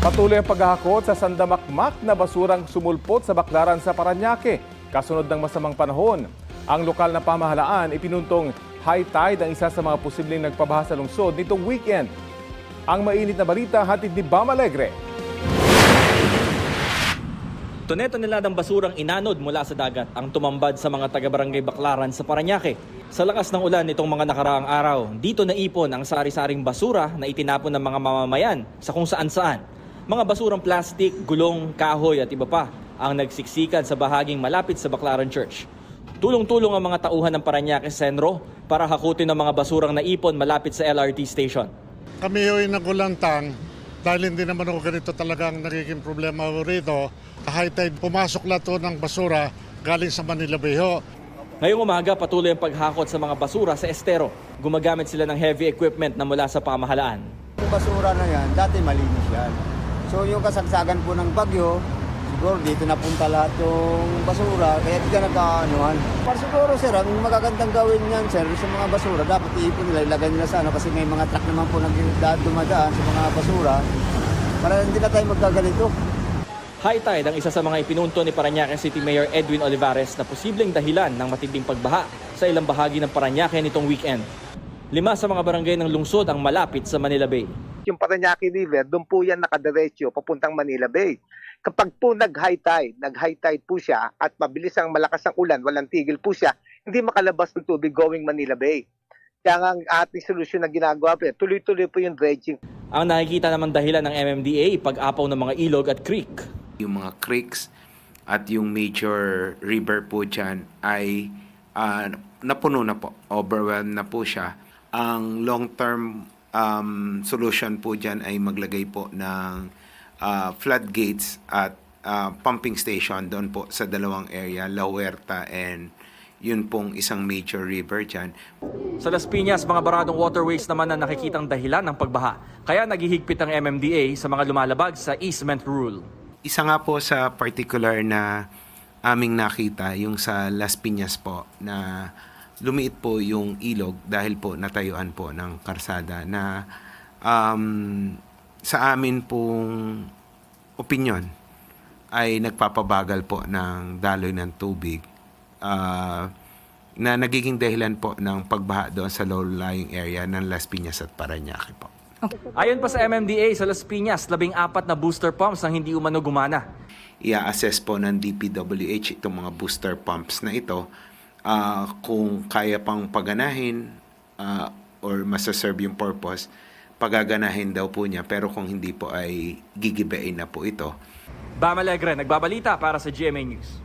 Patuloy ang paghahakot sa sandamakmak na basurang sumulpot sa Baclaran sa Parañaque. Kasunod ng masamang panahon, ang lokal na pamahalaan ipinuntong high tide ang isa sa mga posibleng nagpabaha sa lungsod nitong weekend. Ang mainit na balita hatid ni Bam Alegre. Tone-toneladang basurang inanod mula sa dagat ang tumambad sa mga taga-barangay Baclaran sa Parañaque. Sa lakas ng ulan nitong mga nakaraang araw, dito naipon ang sari-saring basura na itinapon ng mga mamamayan sa kung saan-saan. Mga basurang plastik, gulong, kahoy at iba pa ang nagsiksikan sa bahaging malapit sa Baclaran Church. Tulong-tulong ang mga tauhan ng Parañaque Senro para hakutin ang mga basurang naipon malapit sa LRT station. Kami yo'y nagulantang dahil hindi naman ako ganito talagang nagiging problema rito. High tide, pumasok lahat ng basura galing sa Manila Bay ho. Ngayong umaga, patuloy ang paghakot sa mga basura sa estero. Gumagamit sila ng heavy equipment na mula sa pamahalaan. Yung basura na yan, dati malinis yan. So yung kasagsagan po ng bagyo, siguro dito napunta lahat yung basura, kaya di ka nagkaanuhan. Para siguro sir, ang magagandang gawin yan sir, sa mga basura, dapat iipon nila, ilagay nila sa ano, kasi may mga truck naman po dumadaan sa mga basura, para hindi na tayo magkaganito. High tide ang isa sa mga ipinunto ni Parañaque City Mayor Edwin Olivares na posibleng dahilan ng matinding pagbaha sa ilang bahagi ng Parañaque nitong weekend. 5 sa mga barangay ng lungsod ang malapit sa Manila Bay. Yung Parañaque River, doon po yan nakadiretso papuntang Manila Bay. Kapag po nag-high tide po siya at mabilis ang malakas ang ulan, walang tigil po siya, hindi makalabas ng tubig going Manila Bay. Kaya nga ang ating solusyon na ginagawa po, tuloy-tuloy po yung dredging. Ang nakikita naman dahilan ng MMDA, pag-apaw ng mga ilog at creek. Yung mga creeks at yung major river po dyan ay napuno na po, overwhelmed na po siya. Ang long-term solution po dyan ay maglagay po ng floodgates at pumping station doon po sa dalawang area, La Huerta and yun pong isang major river dyan. Sa Las Piñas, mga baradong waterways naman ang nakikitang dahilan ng pagbaha. Kaya naghihigpit ang MMDA sa mga lumalabag sa easement rule. Isa nga po sa particular na aming nakita, yung sa Las Piñas po, na lumiit po yung ilog dahil po natayuan po ng karsada na sa amin pong opinyon ay nagpapabagal po ng daloy ng tubig na nagiging dahilan po ng pagbaha doon sa low-lying area ng Las Piñas at Parañaque po. Ayon pa sa MMDA, sa Las Piñas, 14 na booster pumps ang hindi umano gumana. I-assess po ng DPWH itong mga booster pumps na ito kung kaya pang paganahin or masaserve yung purpose, pagaganahin daw po niya, pero kung hindi po ay gigibain na po ito. Bam Alegre, nagbabalita para sa GMA News.